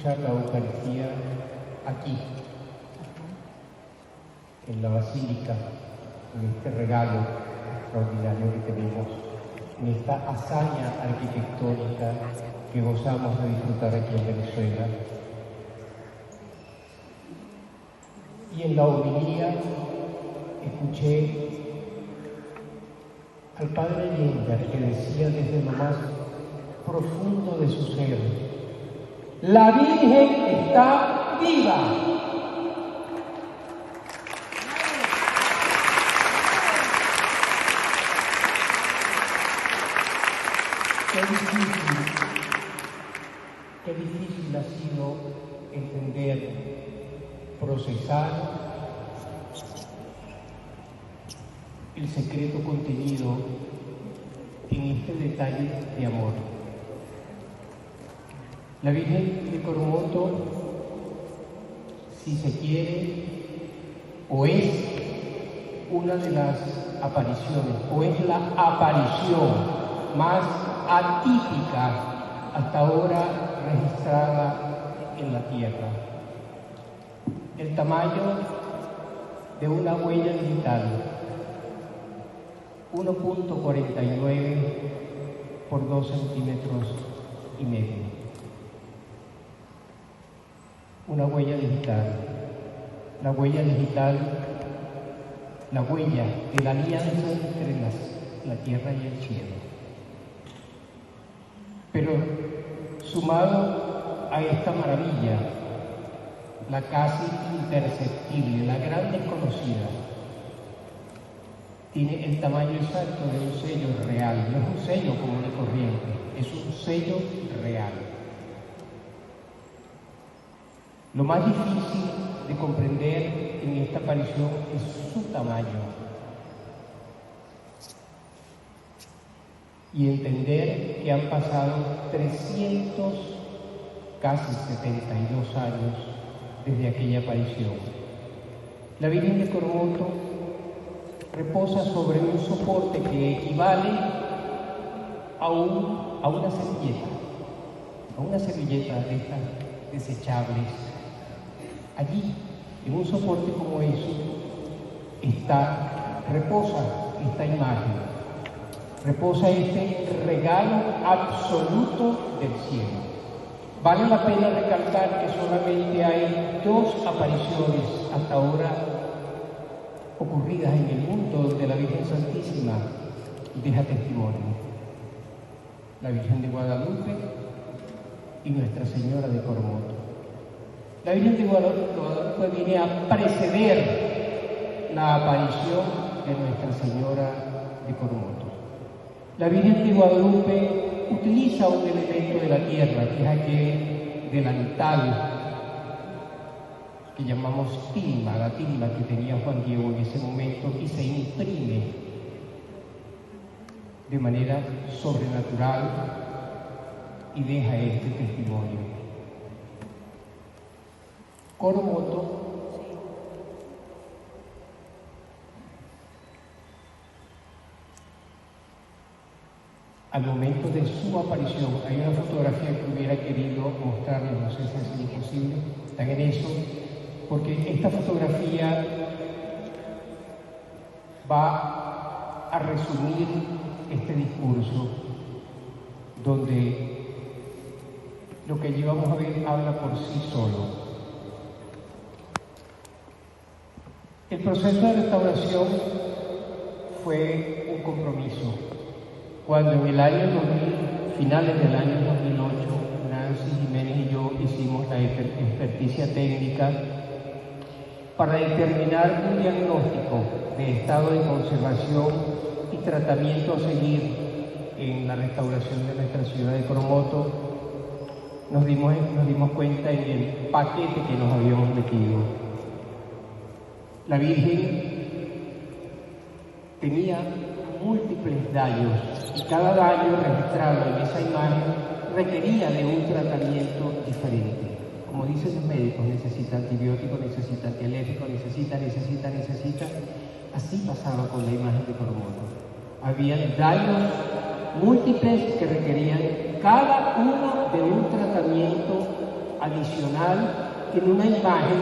escuchar la Eucaristía aquí, en la Basílica, en este regalo extraordinario que tenemos, en esta hazaña arquitectónica que gozamos de disfrutar aquí en Venezuela. Y en la homilía escuché al padre Allende, que decía desde lo más profundo de su ser: la Virgen está viva. Qué difícil ha sido entender, procesar el secreto contenido en este detalle de amor. La Virgen de Coromoto, si se quiere, o es una de las apariciones, o es la aparición más atípica hasta ahora registrada en la Tierra. El tamaño de una huella digital, 1.49 por 2 centímetros y medio. Una huella digital. La huella digital, la huella de la alianza entre la tierra y el cielo. Pero sumado a esta maravilla, la casi imperceptible, la gran desconocida, tiene el tamaño exacto de un sello real. No es un sello común y corriente, es un sello real. Lo más difícil de comprender en esta aparición es su tamaño y entender que han pasado 300, casi 72 años desde aquella aparición. La Virgen de Coromoto reposa sobre un soporte que equivale a una servilleta de estas desechables. Allí, en un soporte como eso, reposa esta imagen, reposa este regalo absoluto del cielo. Vale la pena recalcar que solamente hay 2 apariciones hasta ahora ocurridas en el mundo donde la Virgen Santísima deja testimonio: la Virgen de Guadalupe y Nuestra Señora de Coromoto. La Virgen de Guadalupe viene a preceder la aparición de Nuestra Señora de Coromoto. La Virgen de Guadalupe utiliza un elemento de la tierra, que es aquel delantal que llamamos tilma, la tilma que tenía Juan Diego en ese momento, y se imprime de manera sobrenatural y deja este testimonio. Coromoto al momento de su aparición, hay una fotografía que hubiera querido mostrarles, no sé si ha sido posible, están en eso, porque esta fotografía va a resumir este discurso, donde lo que allí vamos a ver habla por sí solo. El proceso de restauración fue un compromiso. Cuando en el año 2000, finales del año 2008, Nancy Jiménez y yo hicimos la experticia técnica para determinar un diagnóstico de estado de conservación y tratamiento a seguir en la restauración de nuestra ciudad de Coromoto, nos dimos cuenta en el paquete que nos habíamos metido. La Virgen tenía múltiples daños y cada daño registrado en esa imagen requería de un tratamiento diferente. Como dicen los médicos, necesita antibiótico, necesita antialérgico, necesita. Así pasaba con la imagen de Coromoto. Había daños múltiples que requerían cada uno de un tratamiento adicional en una imagen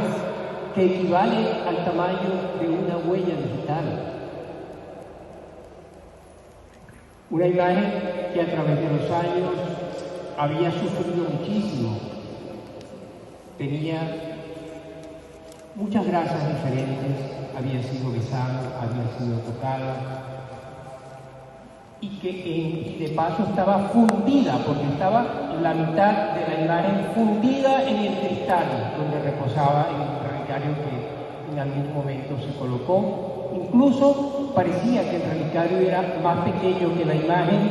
que equivale al tamaño de una huella digital. Una imagen que a través de los años había sufrido muchísimo. Tenía muchas grasas diferentes, había sido besada, había sido tocada, y que de paso estaba fundida, porque estaba la mitad de la imagen fundida en el cristal donde reposaba el relicario que en algún momento se colocó. Incluso parecía que el relicario era más pequeño que la imagen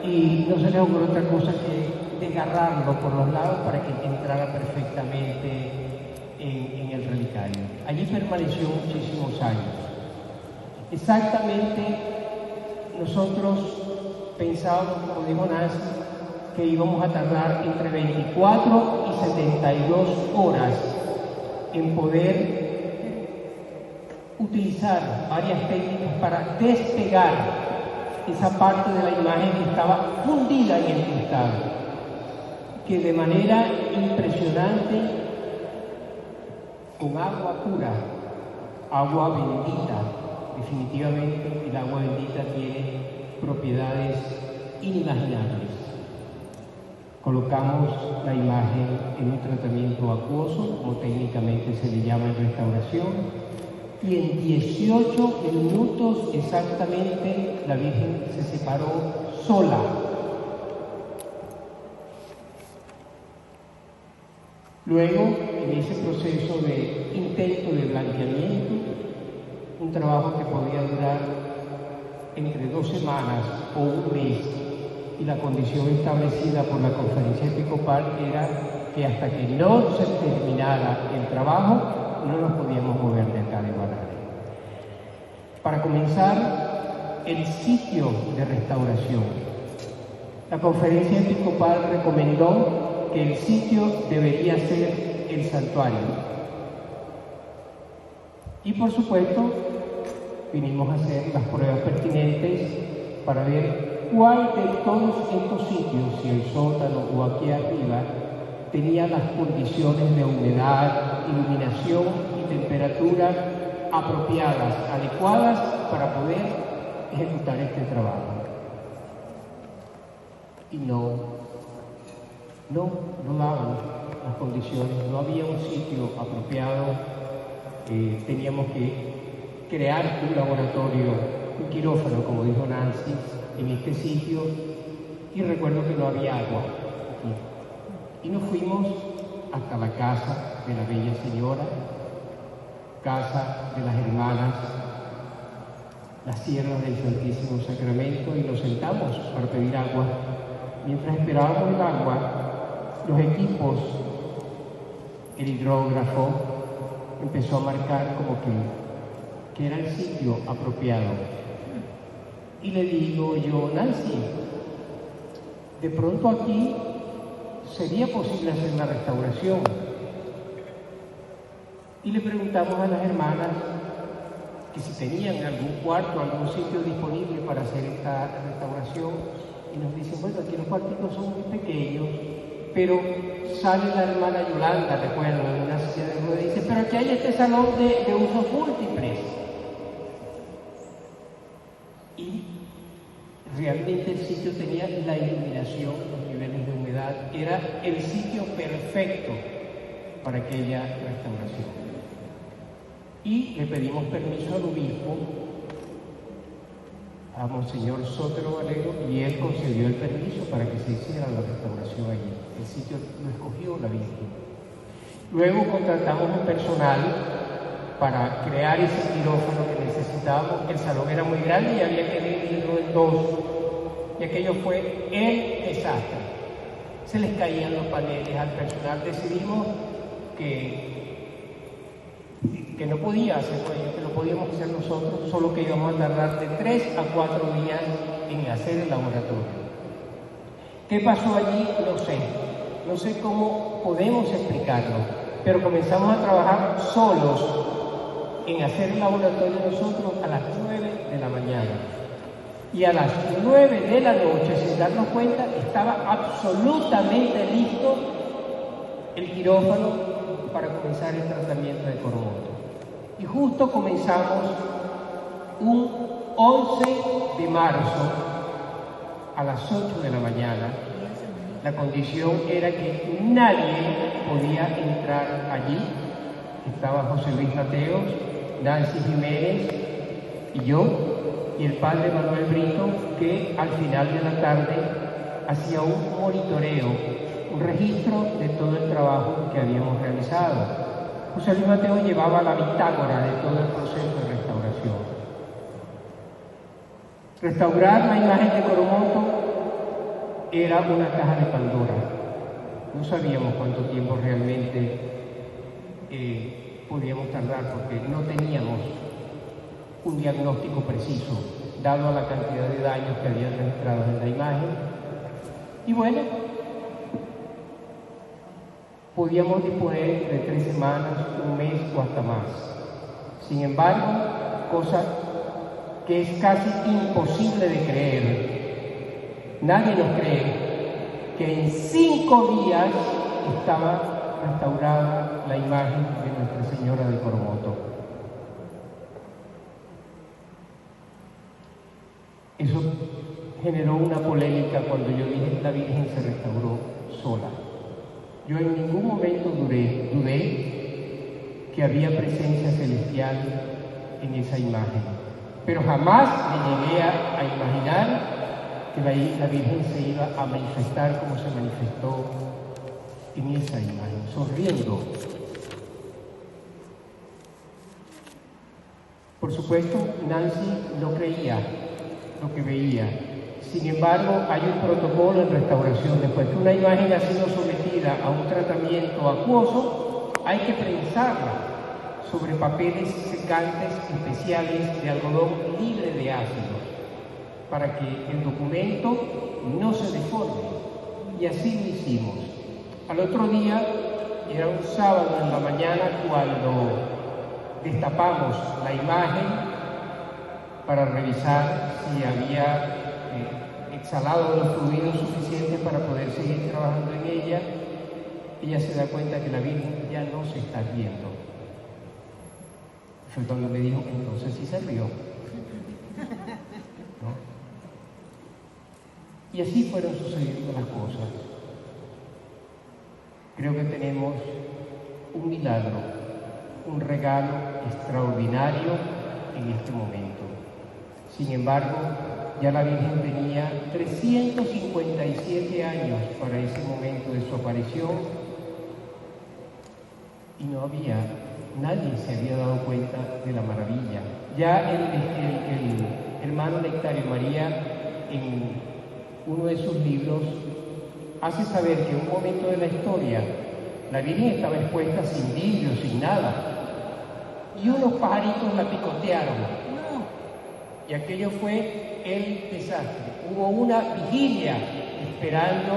y no se le ocurrió otra cosa que desgarrarlo por los lados para que entrara perfectamente en el relicario. Allí permaneció muchísimos años. Exactamente, nosotros pensábamos, como dijo Nancy, que íbamos a tardar entre 24 y 72 horas en poder utilizar varias técnicas para despegar esa parte de la imagen que estaba fundida en el cristal, que de manera impresionante, con agua pura, agua bendita, definitivamente el agua bendita tiene propiedades inimaginables. Colocamos la imagen en un tratamiento acuoso, como técnicamente se le llama en restauración, y en 18 minutos exactamente la Virgen se separó sola. Luego, en ese proceso de intento de blanqueamiento, un trabajo que podía durar entre 2 semanas o un mes, y la condición establecida por la conferencia episcopal era que hasta que no se terminara el trabajo, no nos podíamos mover de acá de Guanare. Para comenzar, el sitio de restauración. La conferencia episcopal recomendó que el sitio debería ser el santuario. Y por supuesto, vinimos a hacer las pruebas pertinentes para ver cuál de todos estos sitios, si el sótano o aquí arriba, tenía las condiciones de humedad, iluminación y temperatura apropiadas, adecuadas para poder ejecutar este trabajo. Y no daban las condiciones, no había un sitio apropiado. Teníamos que crear un laboratorio, un quirófano, como dijo Nancy, en este sitio, y recuerdo que no había agua aquí. Y nos fuimos hasta la casa de la Bella Señora, casa de las hermanas, las siervas del Santísimo Sacramento, y nos sentamos para pedir agua. Mientras esperábamos el agua, los equipos, el hidrógrafo, empezó a marcar como que era el sitio apropiado. Y le digo yo, Nancy, de pronto aquí sería posible hacer la restauración. Y le preguntamos a las hermanas que si tenían algún cuarto, algún sitio disponible para hacer esta restauración. Y nos dicen, bueno, aquí los cuartitos son muy pequeños, pero sale la hermana Yolanda, recuerdo, en una silla de ruedas, y dice, pero aquí hay este salón de usos múltiples. Y realmente el sitio tenía la iluminación, los niveles de humedad, era el sitio perfecto para aquella restauración. Y le pedimos permiso al obispo, a Monseñor Sotero Valero, y él concedió el permiso para que se hiciera la restauración allí. El sitio lo escogió la Virgen. Luego contratamos un personal para crear ese quirófano que necesitábamos. El salón era muy grande y había que dividirlo en 2. Y aquello fue el desastre. Se les caían los paneles al personal. Decidimos que no podía hacerlo ellos, que lo podíamos hacer nosotros, solo que íbamos a tardar de 3 a 4 días en hacer el laboratorio. ¿Qué pasó allí? No sé cómo podemos explicarlo, pero comenzamos a trabajar solos en hacer el laboratorio nosotros a las 9 de la mañana. Y a las 9 de la noche, sin darnos cuenta, estaba absolutamente listo el quirófano para comenzar el tratamiento de Coromoto. Y justo comenzamos un 11 de marzo a las 8 de la mañana. La condición era que nadie podía entrar allí. Estaba José Luis Mateos, Nancy Jiménez y yo, y el padre Manuel Brito, que al final de la tarde hacía un monitoreo, un registro de todo el trabajo que habíamos realizado. José Luis Mateos llevaba la bitácora de todo el proceso de restauración. Restaurar la imagen de Coromoto era una caja de Pandora. No sabíamos cuánto tiempo realmente podíamos tardar, porque no teníamos un diagnóstico preciso, dado a la cantidad de daños que habían registrado en la imagen. Y bueno, podíamos disponer de 3 semanas, un mes o hasta más. Sin embargo, cosa que es casi imposible de creer, nadie nos cree que en 5 días estaba restaurada la imagen de Nuestra Señora de Coromoto. Eso generó una polémica cuando yo dije que la Virgen se restauró sola. Yo en ningún momento dudé que había presencia celestial en esa imagen, pero jamás me llegué a imaginar que la Virgen se iba a manifestar como se manifestó en esa imagen, sonriendo. Por supuesto, Nancy no creía lo que veía. Sin embargo, hay un protocolo en restauración. Después que una imagen ha sido sometida a un tratamiento acuoso, hay que prensarla sobre papeles secantes especiales de algodón libre de ácidos, para que el documento no se deforme. Y así lo hicimos. Al otro día, era un sábado en la mañana, cuando destapamos la imagen para revisar si había exhalado los fluidos suficientes para poder seguir trabajando en ella. Ella se da cuenta que la Virgen ya no se está viendo. Fue cuando me dijo, entonces sí se rió. ¿No? Y así fueron sucediendo las cosas. Creo que tenemos un milagro, un regalo extraordinario en este momento. Sin embargo, ya la Virgen tenía 357 años para ese momento de su aparición y nadie se había dado cuenta de la maravilla. Ya el hermano Nectario María, en uno de sus libros, hace saber que en un momento de la historia la Virgen estaba expuesta sin vidrio, sin nada, y unos pajaritos la picotearon. Y aquello fue el desastre. Hubo una vigilia esperando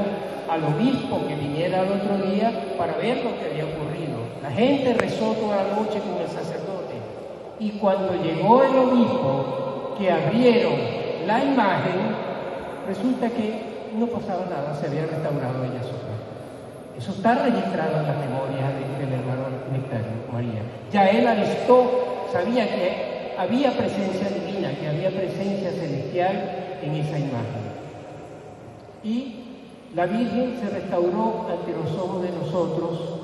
al obispo que viniera al otro día para ver lo que había ocurrido. La gente rezó toda la noche con el sacerdote. Y cuando llegó el obispo, que abrieron la imagen, resulta que no pasaba nada, se había restaurado ella sola. Eso está registrado en las memorias del hermano Nectario María. Ya él avistó, sabía que había presencia divina, que había presencia celestial en esa imagen. Y la Virgen se restauró ante los ojos de nosotros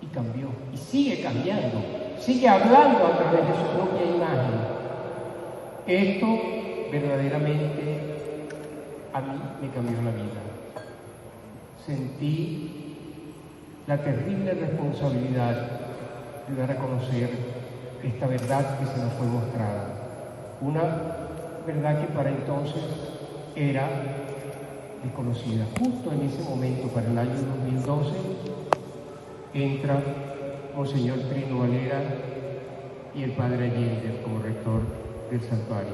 y cambió, y sigue cambiando, sigue hablando a través de su propia imagen. Esto verdaderamente a mí me cambió la vida. Sentí la terrible responsabilidad de dar a conocer esta verdad que se nos fue mostrada. Una verdad que para entonces era desconocida. Justo en ese momento, para el año 2012, entra Monseñor Trino Valera y el Padre Allende como rector del santuario.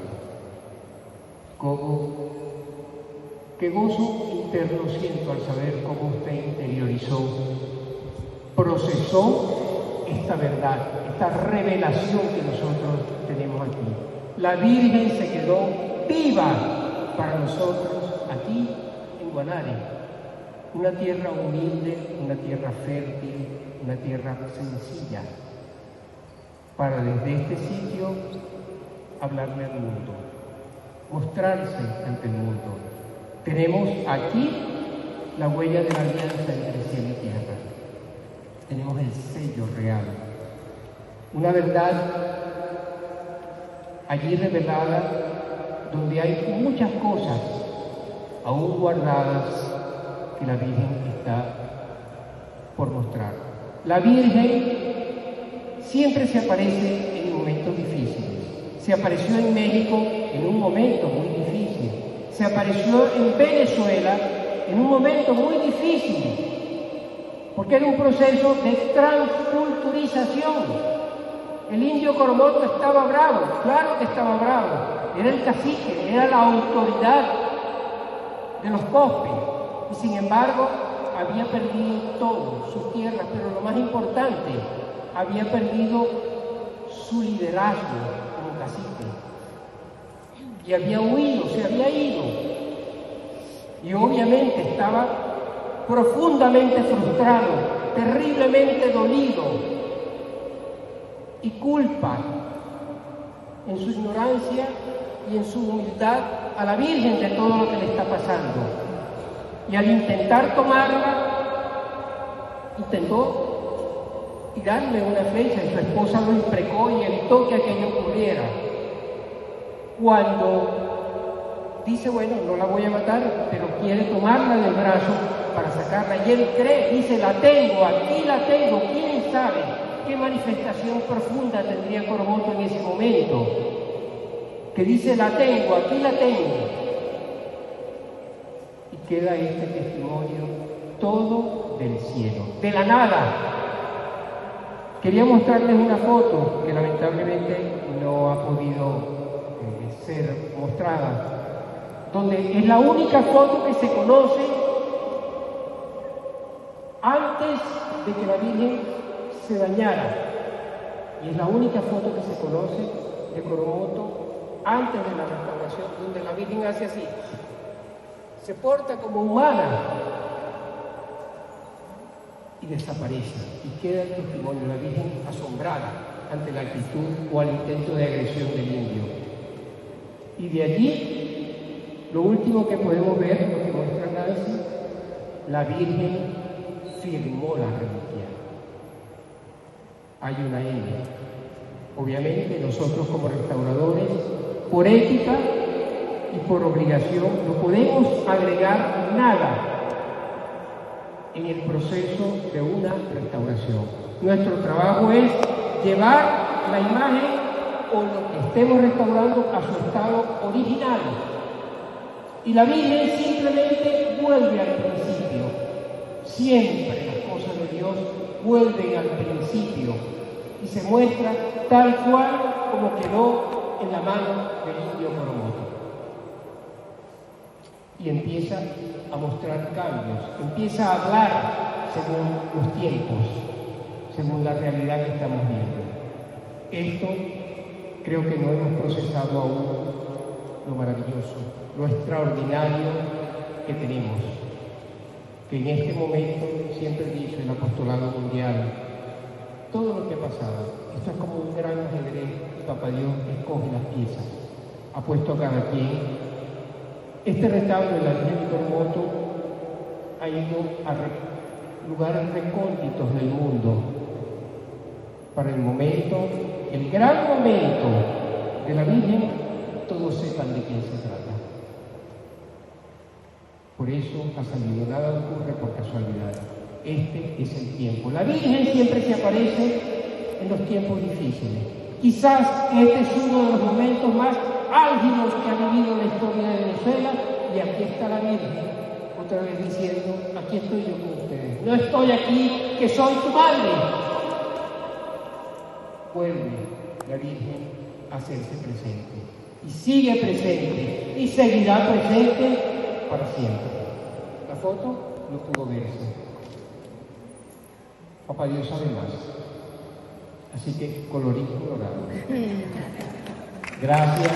Qué gozo interno siento al saber cómo usted interiorizó, procesó esta verdad, esta revelación que nosotros tenemos aquí. La Virgen se quedó viva para nosotros aquí en Guanare. una tierra humilde, una tierra fértil, una tierra sencilla, para desde este sitio hablarle al mundo, mostrarse ante el mundo. Tenemos aquí la huella de la alianza entre cielo y tierra. Tenemos el sello real, una verdad allí revelada, donde hay muchas cosas aún guardadas que la Virgen está por mostrar. La Virgen siempre se aparece en momentos difíciles. Se apareció en México en un momento muy difícil. Se apareció en Venezuela en un momento muy difícil, porque era un proceso de transculturización. El indio Coromoto estaba bravo, claro que estaba bravo. Era el cacique, era la autoridad de los Cospes. Y sin embargo, había perdido todo, sus tierras, pero lo más importante, había perdido su liderazgo como cacique. Y había huido, se había ido. Y obviamente estaba profundamente frustrado, terriblemente dolido, y culpa en su ignorancia y en su humildad a la Virgen de todo lo que le está pasando. Y al intentar tomarla, intentó tirarle una flecha y su esposa lo imprecó y evitó que aquello ocurriera. Cuando dice, bueno, no la voy a matar, pero quiere tomarla del brazo para sacarla, y él cree, dice, la tengo, aquí la tengo, ¿quién sabe qué manifestación profunda tendría Coromoto en ese momento? Que dice, la tengo, aquí la tengo. Y queda este testimonio todo del cielo, de la nada. Quería mostrarles una foto que lamentablemente no ha podido ser mostrada, donde es la única foto que se conoce antes de que la Virgen se dañara, y es la única foto que se conoce de Coromoto antes de la restauración, donde la Virgen hace así, se porta como humana y desaparece, y queda el testimonio de la Virgen asombrada ante la actitud o al intento de agresión del indio. Y de allí, lo último que podemos ver, lo que muestra Nancy, la Virgen firmó la reliquia. Hay una N. Obviamente nosotros como restauradores, por ética y por obligación, no podemos agregar nada en el proceso de una restauración. Nuestro trabajo es llevar la imagen o lo que estemos restaurando a su estado original. Y la Virgen simplemente vuelve al principio. Siempre las cosas de Dios vuelven al principio y se muestra tal cual como quedó en la mano del indio Coromoto. Y empieza a mostrar cambios, empieza a hablar según los tiempos, según la realidad que estamos viendo. Esto creo que no hemos procesado aún lo maravilloso, lo extraordinario que tenemos. Que en este momento, siempre he dicho, el apostolado mundial, todo lo que ha pasado, esto es como un gran ajedrez, y Papá Dios escoge las piezas, ha puesto a cada quien. Este retablo de la Virgen de Coromoto ha ido a lugares recónditos del mundo para el momento, el gran momento de la Virgen, todos sepan de quién se trata. Por eso ha salido, nada ocurre por casualidad. Este es el tiempo. La Virgen siempre se aparece en los tiempos difíciles. Quizás este es uno de los momentos más álgidos que ha vivido la historia de Venezuela, y aquí está la Virgen, otra vez diciendo, aquí estoy yo con ustedes. No estoy aquí, que soy tu madre. Vuelve la Virgen a hacerse presente, y sigue presente, y seguirá presente para siempre. La foto no pudo verse. Papá Dios sabe más. Así que colorín colorado. Gracias.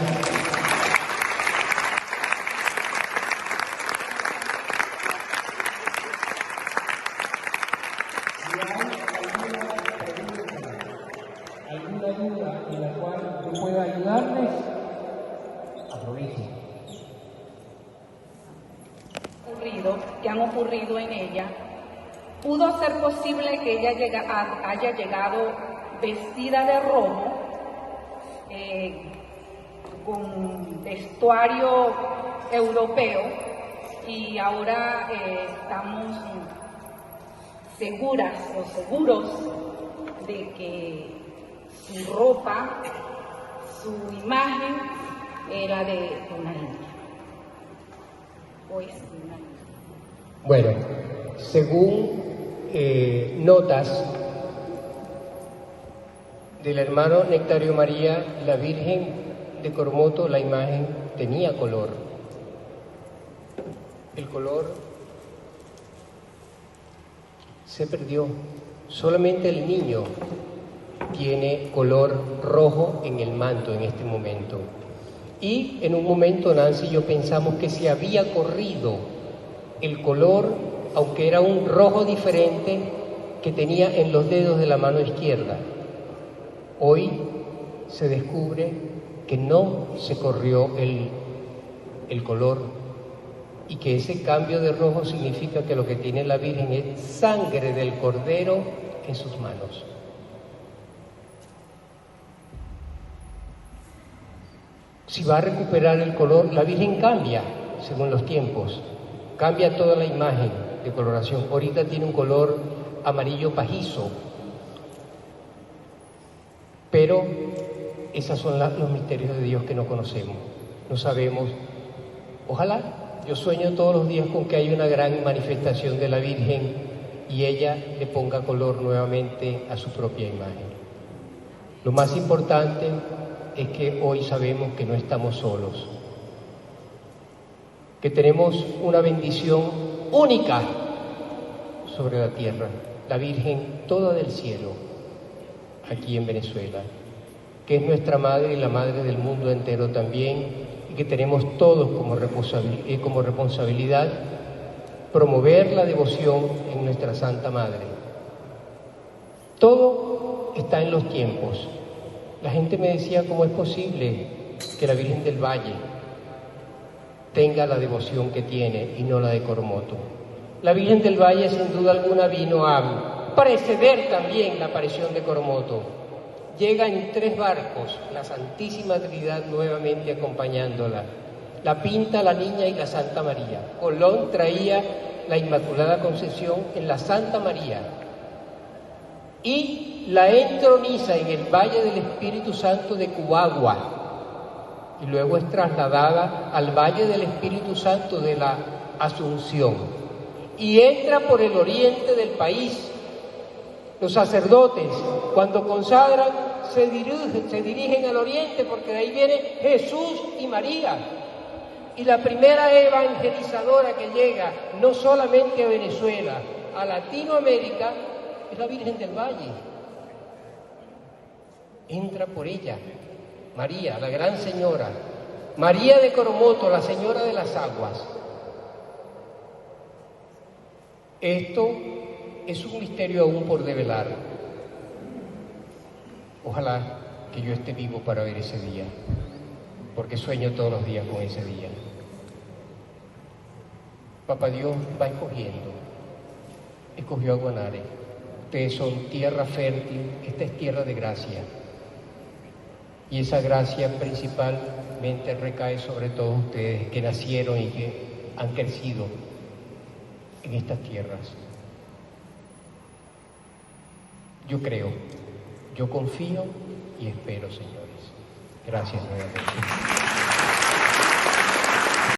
que han ocurrido en ella, pudo ser posible que ella haya llegado vestida de rojo, con vestuario europeo, y ahora estamos seguras o seguros de que su ropa, su imagen era de una india. Bueno, según notas del hermano Nectario María, la Virgen de Coromoto, la imagen tenía color. El color se perdió. Solamente el niño tiene color rojo en el manto en este momento. Y en un momento Nancy y yo pensamos que se había corrido el color, aunque era un rojo diferente que tenía en los dedos de la mano izquierda. Hoy se descubre que no se corrió el color y que ese cambio de rojo significa que lo que tiene la Virgen es sangre del Cordero en sus manos. Si va a recuperar el color, la Virgen cambia según los tiempos, cambia toda la imagen de coloración. Ahorita tiene un color amarillo pajizo, pero esos son los misterios de Dios que no conocemos, no sabemos. Ojalá, yo sueño todos los días con que haya una gran manifestación de la Virgen y ella le ponga color nuevamente a su propia imagen. Lo más importante es que hoy sabemos que no estamos solos, que tenemos una bendición única sobre la tierra, la Virgen toda del cielo, aquí en Venezuela, que es nuestra madre y la madre del mundo entero también, y que tenemos todos como responsabilidad promover la devoción en nuestra Santa Madre. Todo está en los tiempos. La gente me decía, ¿cómo es posible que la Virgen del Valle tenga la devoción que tiene y no la de Coromoto? La Virgen del Valle, sin duda alguna, vino a preceder también la aparición de Coromoto. Llega en 3 barcos, la Santísima Trinidad nuevamente acompañándola. La Pinta, la Niña y la Santa María. Colón traía la Inmaculada Concepción en la Santa María y la entroniza en el Valle del Espíritu Santo de Cubagua y luego es trasladada al Valle del Espíritu Santo de la Asunción y entra por el oriente del país. Los sacerdotes, cuando consagran, se dirigen al oriente porque de ahí viene Jesús y María. Y la primera evangelizadora que llega no solamente a Venezuela, a Latinoamérica, es la Virgen del Valle. Entra por ella María, la gran señora, María de Coromoto, la señora de las aguas. Esto es un misterio aún por develar. Ojalá que yo esté vivo para ver ese día, porque sueño todos los días con ese día. Papá Dios va escogiendo. Escogió a Guanare. Ustedes son tierra fértil, esta es tierra de gracia. Y esa gracia principalmente recae sobre todos ustedes que nacieron y que han crecido en estas tierras. Yo creo, yo confío y espero, señores. Gracias nuevamente.